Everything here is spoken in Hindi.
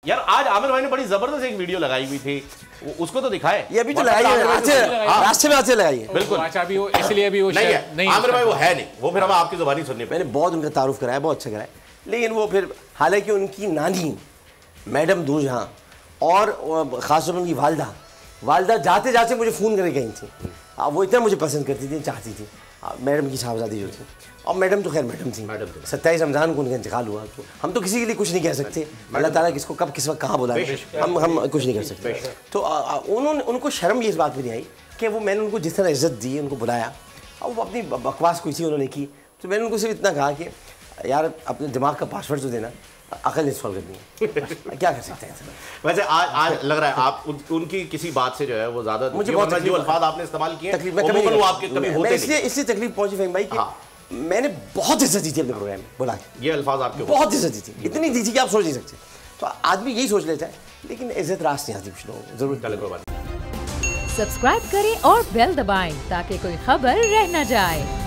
यार आज आमिर भाई ने बड़ी जबरदस्त एक वीडियो लगाई हुई थी, उसको तो दिखाए। ये अभी तो लगाई है, रास्ते में आते लगाई है। बिल्कुल अच्छा, अभी वो इसलिए अभी वो नहीं आमिर भाई वो है नहीं, वो फिर हम आपकी जुबानी सुननी। मैंने बहुत उनका तारुफ कराया, बहुत अच्छा कराया, लेकिन वो फिर हालांकि उनकी नानी मैडम दूजहां और ख़ासतौर पर उनकी वालदा जाते जाते मुझे फ़ोन करके गई थी। वो इतना मुझे पसंद करती थी, चाहती थी मैडम की साहबजादी जो थी। और मैडम तो खैर मैडम थी। 27 रमज़ान को उनका इंतकाल हुआ, तो हम तो किसी के लिए कुछ नहीं कह सकते। अल्लाह ताला किसको कब किस वक्त कहाँ बुलाए, हम कुछ नहीं कर सकते। तो उनको शर्म ये इस बात पर नहीं आई कि वो मैंने उनको जिस तरह इज़्ज़त दी, उनको बुलाया और वो अपनी बकवास कोई सी उन्होंने की। तो मैंने उनको सिर्फ इतना कहा कि यार अपने दिमाग का पासवर्ड तो देना, अकल इंस्टॉल करनी है, क्या कर सकते हैं। वैसे आज लग रहा है आप उनकी किसी बात से जो है वो ज़्यादा मुझे बहुत जो अल्फाज आपने इस्तेमाल किए इसलिए तकलीफ पहुंची फहीम भाई कि मैंने बहुत इज्जत दी थी अपने प्रोग्राम में, बोला ये अल्फाज आपके बहुत इज्जत दी थी, इतनी दी थी कि आप सोच नहीं सकते। तो आदमी यही सोच लेता है, लेकिन इज्जत रास नहीं आती कुछ लोगों को। जरूर सब्सक्राइब करें और बेल दबाएं ताकि कोई खबर रह न जाए।